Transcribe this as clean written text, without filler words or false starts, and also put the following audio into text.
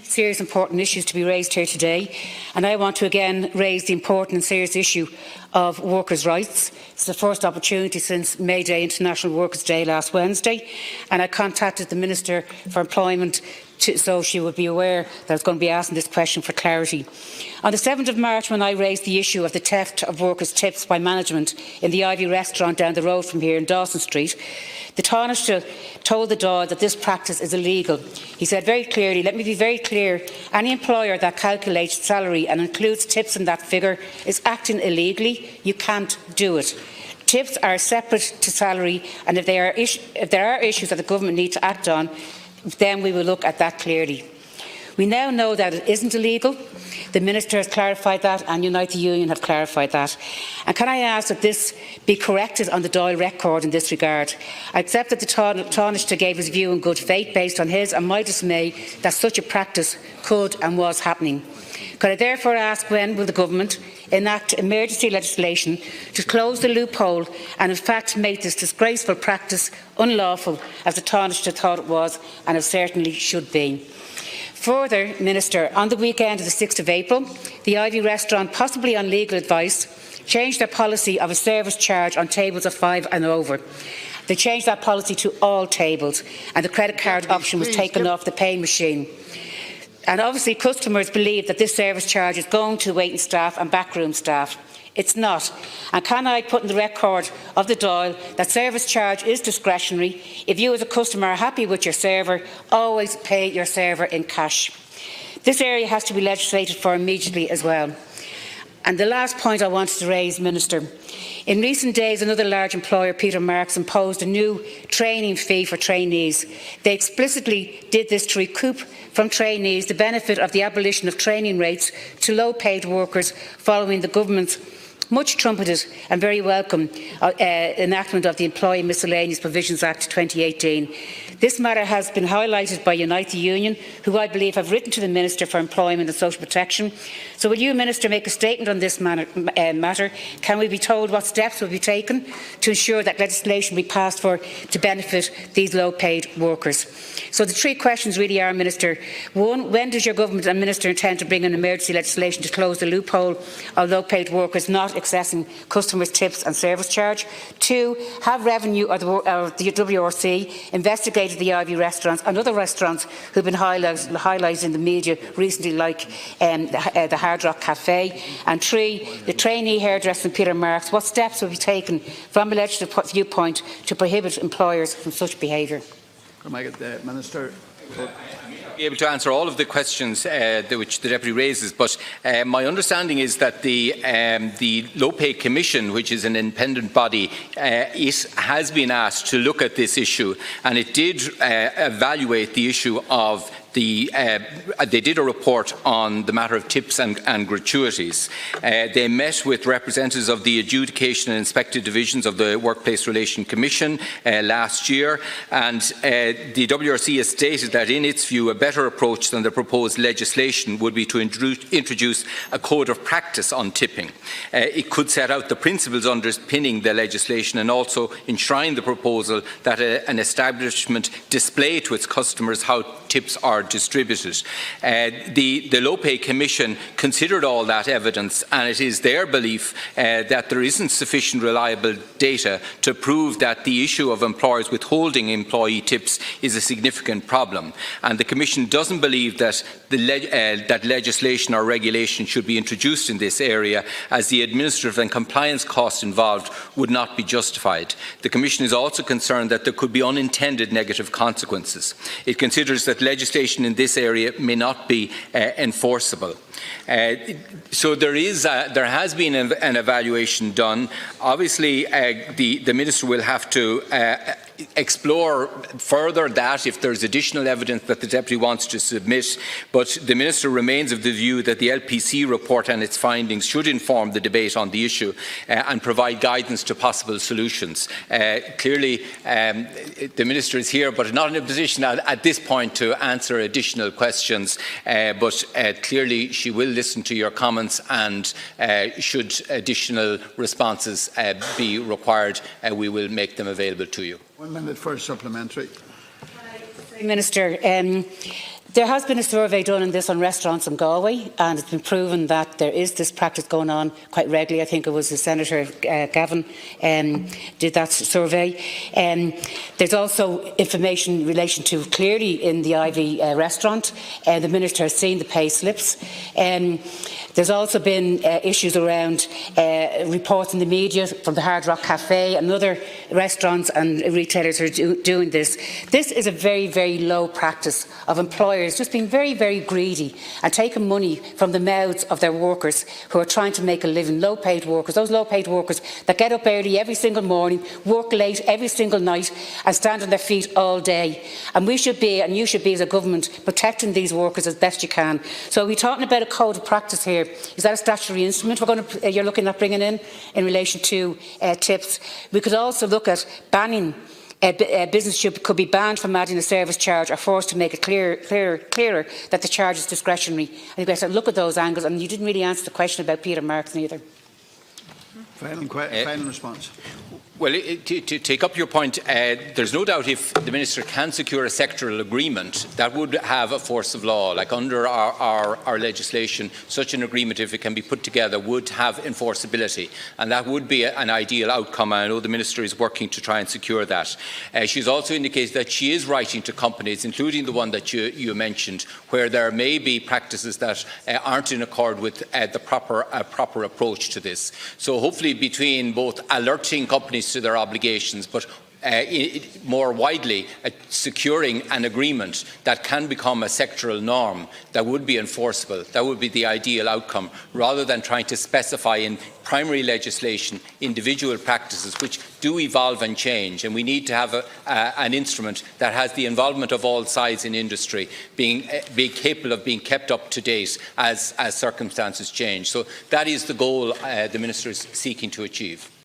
Serious important issues to be raised here today, and I want to again raise the important and serious issue of workers' rights. It's the first opportunity since May Day, International Workers' Day last Wednesday, and I contacted the Minister for Employment so she would be aware that I was going to be asking this question for clarity. On the 7th of March, when I raised the issue of the theft of workers' tips by management in the Ivy restaurant down the road from here in Dawson Street, the Taoiseach told the Dáil that this practice is illegal. He said very clearly, let me be very clear, any employer that calculates salary and includes tips in that figure is acting illegally. You can't do it. Tips are separate to salary, and if there are issues that the government needs to act on, then we will look at that clearly. We now know that it isn't illegal. The Minister has clarified that, and United Union have clarified that. And can I ask that this be corrected on the Dáil record in this regard? I accept that the Taoiseach gave his view in good faith based on his and my dismay that such a practice could and was happening. Could I therefore ask when will the Government enact emergency legislation to close the loophole and in fact make this disgraceful practice unlawful, as the Taoiseach thought it was and it certainly should be? Further, Minister, on the weekend of the 6th of April, the Ivy restaurant, possibly on legal advice, changed their policy of a service charge on tables of 5 and over. They changed that policy to all tables, and the credit card option was taken off the paying machine. And obviously customers believe that this service charge is going to waiting staff and backroom staff. It's not. And can I put in the record of the Dáil that service charge is discretionary. If you as a customer are happy with your server, always pay your server in cash. This area has to be legislated for immediately as well. And the last point I wanted to raise, Minister. In recent days, another large employer, Peter Marks, imposed a new training fee for trainees. They explicitly did this to recoup from trainees the benefit of the abolition of training rates to low-paid workers following the government's much trumpeted and very welcome enactment of the Employee Miscellaneous Provisions Act 2018. This matter has been highlighted by United Union, who I believe have written to the Minister for Employment and Social Protection. So will you, Minister, make a statement on this matter? Can we be told what steps will be taken to ensure that legislation be passed to benefit these low-paid workers? So the three questions really are, Minister. One, when does your government and Minister intend to bring in emergency legislation to close the loophole of low-paid workers not accessing customers' tips and service charge? Two, have Revenue or the WRC investigated the Ivy restaurants and other restaurants who have been highlighted in the media recently, like the Hard Rock Cafe? And three, the trainee hairdresser Peter Marks, what steps will be taken from a legislative viewpoint to prohibit employers from such behaviour? Can I get the Minister? Be able to answer all of the questions which the Deputy raises, but my understanding is that the Low Pay Commission, which is an independent body, it has been asked to look at this issue, and it did evaluate the issue of they did a report on the matter of tips and gratuities. They met with representatives of the Adjudication and Inspective Divisions of the Workplace Relations Commission last year, and the WRC has stated that in its view a better approach than the proposed legislation would be to introduce a code of practice on tipping. It could set out the principles underpinning the legislation and also enshrine the proposal that an establishment display to its customers how tips are distributed. The Low Pay Commission considered all that evidence, and it is their belief that there isn't sufficient reliable data to prove that the issue of employers withholding employee tips is a significant problem. And the Commission doesn't believe that that legislation or regulation should be introduced in this area, as the administrative and compliance costs involved would not be justified. The Commission is also concerned that there could be unintended negative consequences. It considers that legislation in this area may not be enforceable. So there has been an evaluation done. Obviously, the Minister will have to explore further that if there is additional evidence that the Deputy wants to submit, but the Minister remains of the view that the LPC report and its findings should inform the debate on the issue and provide guidance to possible solutions. Clearly, the Minister is here but not in a position at this point to answer additional questions, but clearly she will listen to your comments, and should additional responses be required, we will make them available to you. 1 minute for a supplementary. Minister, There has been a survey done on this on restaurants in Galway, and it's been proven that there is this practice going on quite regularly. I think it was the Senator Gavin did that survey. There's also information in relation to clearly in the Ivy restaurant. The Minister has seen the pay slips. There's also been issues around reports in the media from the Hard Rock Cafe and other restaurants and retailers who are doing this. This is a very, very low practice of employers just being very, very greedy and taking money from the mouths of their workers who are trying to make a living, low-paid workers, those low-paid workers that get up early every single morning, work late every single night and stand on their feet all day. And we should be, and you should be as a government, protecting these workers as best you can. So we're talking about a code of practice here. Is that a statutory instrument you're looking at bringing in relation to tips? We could also look at banning a business could be banned from adding a service charge or forced to make it clearer that the charge is discretionary. I think we have to look at those angles, and you didn't really answer the question about Peter Marks either. Final response. Well, to take up your point, there's no doubt if the Minister can secure a sectoral agreement, that would have a force of law. Like under our legislation, such an agreement, if it can be put together, would have enforceability. And that would be an ideal outcome. I know the Minister is working to try and secure that. She's also indicated that she is writing to companies, including the one that you mentioned, where there may be practices that aren't in accord with the proper approach to this. So hopefully between both alerting companies to their obligations, but more widely securing an agreement that can become a sectoral norm that would be enforceable. That would be the ideal outcome, rather than trying to specify in primary legislation individual practices which do evolve and change. And we need to have an instrument that has the involvement of all sides in industry, being capable of being kept up to date as circumstances change. So that is the goal the Minister is seeking to achieve.